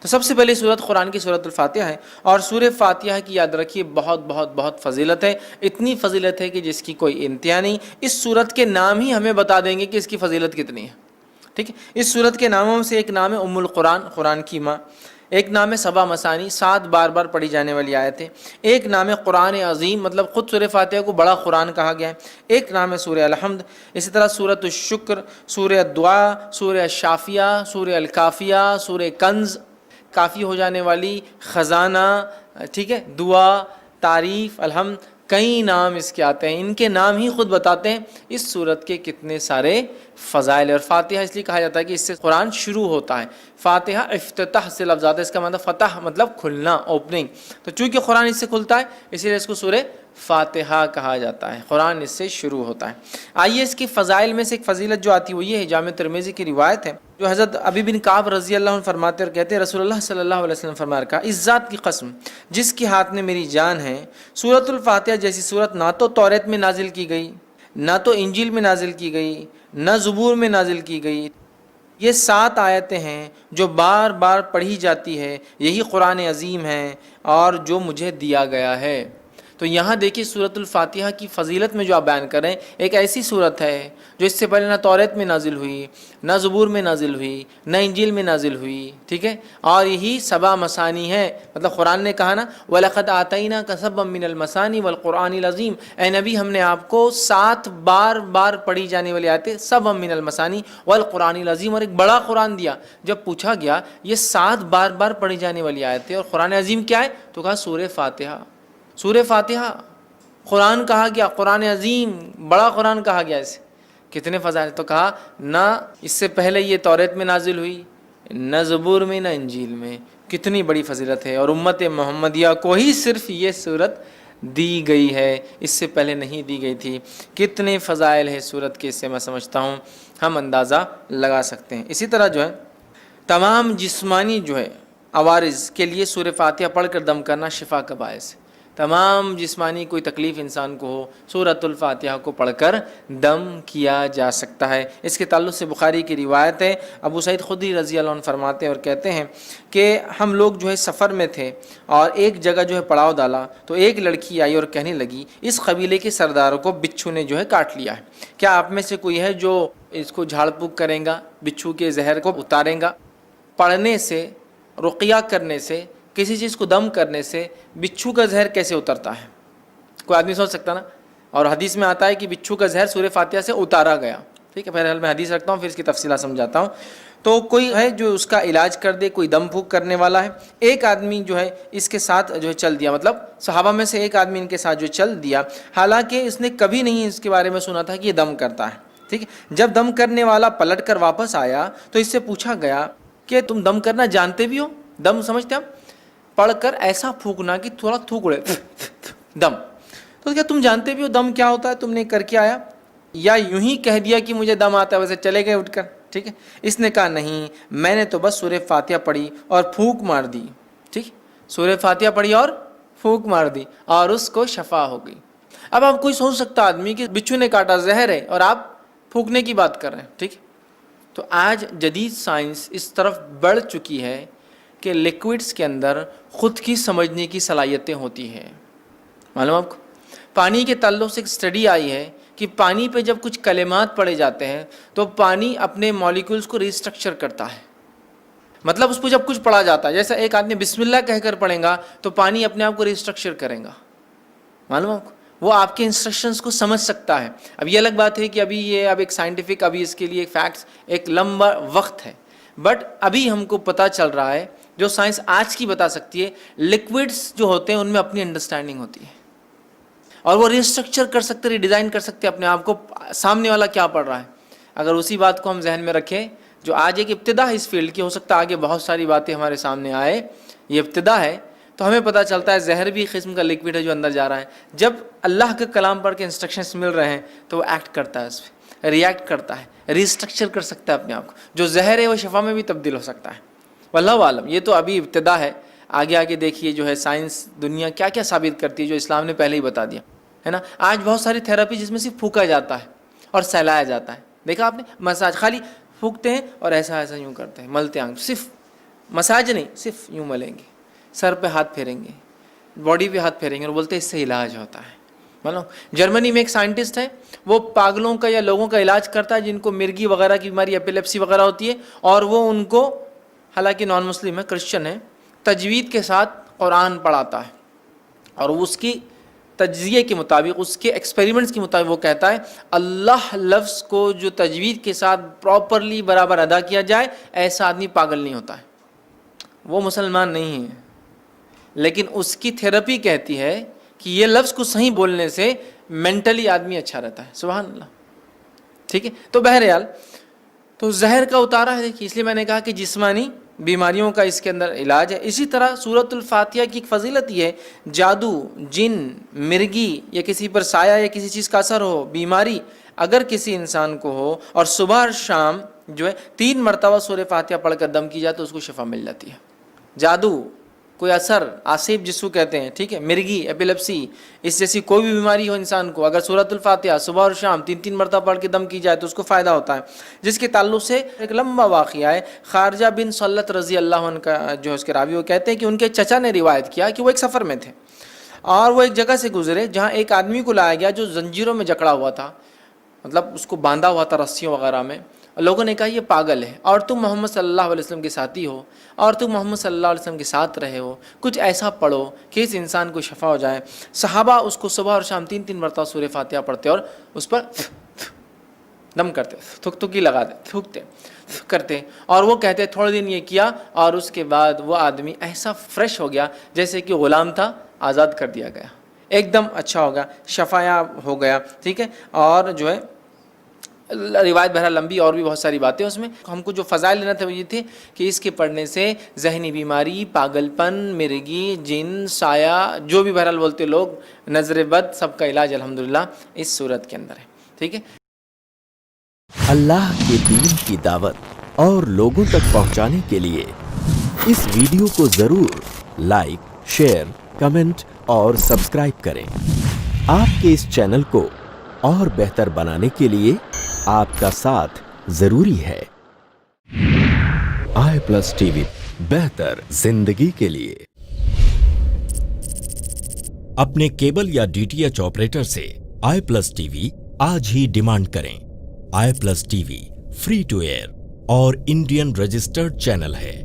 تو سب سے پہلی صورت قرآن کی صورت الفاتحہ ہے، اور سورہ فاتحہ کی یاد رکھیے بہت بہت بہت فضیلت ہے، اتنی فضیلت ہے کہ جس کی کوئی انتہا نہیں۔ اس صورت کے نام ہی ہمیں بتا دیں گے کہ اس کی فضیلت کتنی ہے، ٹھیک ہے۔ اس صورت کے ناموں سے ایک نام ہے ام القرآن، قرآن کی ماں، ایک نام ہے سبا مثانی، 7 بار بار پڑھی جانے والی آیت ہے، ایک نام ہے قرآن عظیم، مطلب خود سورہ فاتحہ کو بڑا قرآن کہا گیا ہے، ایک نام ہے سورہ الحمد، اسی طرح سورۃ الشکر، سورہ الدعاء، سورہ الشافیہ، سورہ الکافیہ، سورہ کنز، کافی ہو جانے والی، خزانہ، ٹھیک ہے، دعا، تعریف، الحمد، کئی نام اس کے آتے ہیں۔ ان کے نام ہی خود بتاتے ہیں اس صورت کے کتنے سارے فضائل۔ اور فاتحہ اس لیے کہا جاتا ہے کہ اس سے قرآن شروع ہوتا ہے۔ فاتحہ افتتاح سے لفظ آتا ہے، اس کا مطلب فتح مطلب کھلنا، اوپننگ، تو چونکہ قرآن اس سے کھلتا ہے اسی لیے اس کو سورہ فاتحہ کہا جاتا ہے، قرآن اس سے شروع ہوتا ہے۔ آئیے اس کی فضائل میں سے ایک فضیلت جو آتی ہے وہ یہ ہے، جامع ترمذی کی روایت ہے جو حضرت ابی بن کعب رضی اللہ عنہ فرماتے اور کہتے ہیں رسول اللہ صلی اللہ علیہ وسلم فرمایا کہا، اس ذات کی قسم جس کے ہاتھ میں میری جان ہے، سورۃ الفاتحہ جیسی سورت نہ تو توریت میں نازل کی گئی، نہ تو انجیل میں نازل کی گئی، نہ زبور میں نازل کی گئی۔ یہ 7 آیتیں ہیں جو بار بار پڑھی جاتی ہے، یہی قرآن عظیم ہے اور جو مجھے دیا گیا ہے۔ تو یہاں دیکھیے سورۃ الفاتحہ کی فضیلت میں جو آپ بیان کریں، ایک ایسی صورت ہے جو اس سے پہلے نہ توریت میں نازل ہوئی، نہ زبور میں نازل ہوئی، نہ انجیل میں نازل ہوئی، ٹھیک ہے، اور یہی سبا مثانی ہے، مطلب قرآن نے کہا نا وَلَقَدْ آتَيْنَاكَ سَبْعًا مِّنَ الْمَثَانِي وَالْقُرْآنِ الْعَظِيمِ، اے نبی ہم نے آپ کو 7 بار بار پڑھی جانے والی آیتیں، سبعًا مِّنَ الْمَثَانِي وَالْقُرْآنِ الْعَظِيمِ، اور ایک بڑا قرآن دیا۔ جب پوچھا گیا یہ 7 بار بار پڑھی جانے والی آیتیں اور قرآن عظیم کیا ہے، تو کہا سورہ فاتحہ۔ سورہ فاتحہ قرآن کہا گیا، قرآن عظیم، بڑا قرآن کہا گیا اسے، کتنے فضائل، تو کہا نہ اس سے پہلے یہ توریت میں نازل ہوئی، نہ زبور میں، نہ انجیل میں، کتنی بڑی فضیلت ہے، اور امت محمدیہ کو ہی صرف یہ صورت دی گئی ہے، اس سے پہلے نہیں دی گئی تھی۔ کتنے فضائل ہے صورت کے، اس سے میں سمجھتا ہوں ہم اندازہ لگا سکتے ہیں۔ اسی طرح جو ہے تمام جسمانی جو ہے عوارض کے لیے سورہ فاتحہ پڑھ کر دم کرنا شفا کا باعث ہے۔ تمام جسمانی کوئی تکلیف انسان کو ہو، سورۃ الفاتحہ کو پڑھ کر دم کیا جا سکتا ہے۔ اس کے تعلق سے بخاری کی روایت ہے، ابو سعید خدری رضی اللہ عنہ فرماتے ہیں اور کہتے ہیں کہ ہم لوگ جو ہے سفر میں تھے اور ایک جگہ جو ہے پڑاؤ ڈالا تو ایک لڑکی آئی اور کہنے لگی اس قبیلے کے سرداروں کو بچھو نے جو ہے کاٹ لیا ہے، کیا آپ میں سے کوئی ہے جو اس کو جھاڑ پھونک کرے گا، بچھو کے زہر کو اتارے گا؟ پڑھنے سے، رقیہ کرنے سے، کسی چیز کو دم کرنے سے بچھو کا زہر کیسے اترتا ہے؟ کوئی آدمی سوچ سکتا نا، اور حدیث میں آتا ہے کہ بچھو کا زہر سورہ فاتحہ سے اتارا گیا، ٹھیک ہے، بہرحال میں حدیث رکھتا ہوں پھر اس کی تفصیلات سمجھاتا ہوں۔ تو کوئی ہے جو اس کا علاج کر دے، کوئی دم پھونک کرنے والا ہے، ایک آدمی جو ہے اس کے ساتھ جو ہے چل دیا، مطلب صحابہ میں سے ایک آدمی ان کے ساتھ جو چل دیا، حالانکہ اس نے کبھی نہیں اس کے بارے میں سنا تھا کہ یہ دم کرتا ہے، ٹھیک ہے۔ جب دم کرنے والا پلٹ کر واپس آیا تو اس سے پوچھا گیا کہ تم دم کرنا جانتے بھی ہو؟ دم سمجھتے ہو؟ پڑھ کر ایسا پھونکنا کہ تھوڑا تھوک اڑے دم، تو کیا تم جانتے بھی ہو دم کیا ہوتا ہے؟ تم نے کر کے آیا، یا یوں ہی کہہ دیا کہ مجھے دم آتا ہے ویسے چلے گئے اٹھ کر، ٹھیک ہے۔ اس نے کہا نہیں، میں نے تو بس سورہ فاتحہ پڑھی اور پھونک مار دی، ٹھیک، سورہ فاتحہ پڑھی اور پھونک مار دی اور اس کو شفا ہو گئی۔ اب آپ کوئی سوچ سکتا آدمی کہ بچھو نے کاٹا، زہر ہے، اور آپ پھونکنے کی بات کر رہے ہیں، ٹھیک۔ تو آج جدید سائنس اس طرف بڑھ چکی ہے کہ لیکوڈز کے اندر خود کی سمجھنے کی صلاحیتیں ہوتی ہیں۔ معلوم آپ کو پانی کے تعلق سے ایک اسٹڈی آئی ہے کہ پانی پہ جب کچھ کلمات پڑھے جاتے ہیں تو پانی اپنے مالیکولز کو ریسٹرکچر کرتا ہے، مطلب اس پہ جب کچھ پڑھا جاتا ہے، جیسا ایک آدمی بسم اللہ کہہ کر پڑھے گا تو پانی اپنے آپ کو ریسٹرکچر کرے گا، معلوم آپ کو، وہ آپ کے انسٹرکشنز کو سمجھ سکتا ہے۔ اب یہ الگ بات ہے کہ ابھی یہ ایک سائنٹیفک، ابھی اس کے لیے فیکٹس ایک لمبا وقت ہے، بٹ ابھی ہم کو پتہ چل رہا ہے جو سائنس آج کی بتا سکتی ہے، لکوڈز جو ہوتے ہیں ان میں اپنی انڈرسٹینڈنگ ہوتی ہے اور وہ ریسٹرکچر کر سکتے، ری ڈیزائن کر سکتے اپنے آپ کو، سامنے والا کیا پڑھ رہا ہے۔ اگر اسی بات کو ہم ذہن میں رکھیں، جو آج ایک ابتدا ہے اس فیلڈ کی، ہو سکتا ہے آگے بہت ساری باتیں ہمارے سامنے آئے، یہ ابتدا ہے، تو ہمیں پتہ چلتا ہے زہر بھی قسم کا لکوڈ ہے جو اندر جا رہا ہے۔ جب اللہ کے کلام پڑھ کے انسٹرکشنز مل رہے ہیں تو وہ ایکٹ کرتا ہے، اس پہ ریئیکٹ کرتا ہے، ریسٹرکچر کر سکتا ہے اپنے آپ کو، جو زہر ہے وہ شفا میں بھی تبدیل ہو سکتا ہے۔ واللہ عالم، یہ تو ابھی ابتدا ہے، آگے آگے دیکھیے جو ہے سائنس دنیا کیا کیا ثابت کرتی ہے جو اسلام نے پہلے ہی بتا دیا ہے نا۔ آج بہت ساری تھراپی جس میں صرف پھونکا جاتا ہے اور سہلایا جاتا ہے، دیکھا آپ نے، مساج خالی پھونکتے ہیں اور ایسا ایسا یوں کرتے ہیں، ملتے آنکھ، صرف مساج نہیں, صرف یوں ملیں گے, سر پہ ہاتھ پھیریں گے, باڈی پہ ہاتھ پھیریں گے اور بولتے ہیں اس سے علاج ہوتا ہے. معلوم جرمنی میں ایک سائنٹسٹ ہے, وہ پاگلوں کا یا لوگوں کا علاج کرتا ہے جن کو مرگی وغیرہ کی بیماری, ایپیلیپسی وغیرہ ہوتی ہے, اور وہ ان کو, حالانکہ نان مسلم ہے, کرسچن ہے, تجوید کے ساتھ قرآن پڑھاتا ہے, اور اس کی تجزیے کے مطابق, اس کے ایکسپیریمنٹس کے مطابق وہ کہتا ہے اللہ لفظ کو جو تجوید کے ساتھ پراپرلی برابر ادا کیا جائے, ایسا آدمی پاگل نہیں ہوتا ہے. وہ مسلمان نہیں ہے, لیکن اس کی تھیراپی کہتی ہے کہ یہ لفظ کو صحیح بولنے سے مینٹلی آدمی اچھا رہتا ہے. سبحان اللہ. ٹھیک ہے, تو بہرحال تو زہر کا اتارا ہے دیکھیے, اس لیے میں نے کہا کہ جسمانی بیماریوں کا اس کے اندر علاج ہے. اسی طرح سورۃ الفاتحہ کی ایک فضیلت یہ ہے, جادو, جن, مرگی یا کسی پر سایہ یا کسی چیز کا اثر ہو, بیماری اگر کسی انسان کو ہو, اور صبح اور شام جو ہے 3 مرتبہ سورہ فاتحہ پڑھ کر دم کی جائے تو اس کو شفا مل جاتی ہے. جادو, کوئی اثر, آصف جس کو کہتے ہیں, ٹھیک ہے, مرگی, ایپیلیپسی, اس جیسی کوئی بھی بیماری ہو انسان کو, اگر سورۃ الفاتحہ صبح اور شام 3 مرتبہ پڑھ کے دم کی جائے تو اس کو فائدہ ہوتا ہے. جس کے تعلق سے ایک لمبا واقعہ ہے, خارجہ بن سلت رضی اللہ عنہ کا جو اس کے راوی, وہ کہتے ہیں کہ ان کے چچا نے روایت کیا کہ وہ ایک سفر میں تھے اور وہ ایک جگہ سے گزرے جہاں ایک آدمی کو لایا گیا جو زنجیروں میں جکڑا ہوا تھا, مطلب اس کو باندھا ہوا تھا رسیوں وغیرہ میں. لوگوں نے کہا یہ پاگل ہے, اور تم محمد صلی اللہ علیہ وسلم کے ساتھی ہو, اور تم محمد صلی اللہ علیہ وسلم کے ساتھ رہے ہو, کچھ ایسا پڑھو کہ اس انسان کو شفا ہو جائے. صحابہ اس کو صبح اور شام 3 مرتبہ سورہ فاتحہ پڑھتے اور اس پر دم کرتے, تھکی لگاتے, تھوکتے کرتے, اور وہ کہتے تھوڑے دن یہ کیا اور اس کے بعد وہ آدمی ایسا فریش ہو گیا جیسے کہ غلام تھا, آزاد کر دیا گیا, ایک دم اچھا ہو گیا, شفایاب ہو گیا. ٹھیک ہے, اور جو ہے روایت بہرحال لمبی, اور بھی بہت ساری باتیں اس میں. ہم کو جو فضائل لینا تھا وہ یہ تھے کہ اس کے پڑھنے سے ذہنی بیماری, پاگل پن, مرگی, جن, سایہ, جو بھی بہرحال بولتے لوگ, نظر بد, سب کا علاج الحمدللہ اس صورت کے اندر ہے. ٹھیک ہے, اللہ کے دین کی دعوت اور لوگوں تک پہنچانے کے لیے اس ویڈیو کو ضرور لائک, شیئر, کمنٹ اور سبسکرائب کریں. آپ کے اس چینل کو اور بہتر بنانے کے لیے آپ کا ساتھ ضروری ہے. i+TV بہتر زندگی کے لیے. اپنے کیبل یا DTH آپریٹر سے i+TV آج ہی ڈیمانڈ کریں. i+TV فری ٹو ایئر اور انڈین رجسٹرڈ چینل ہے.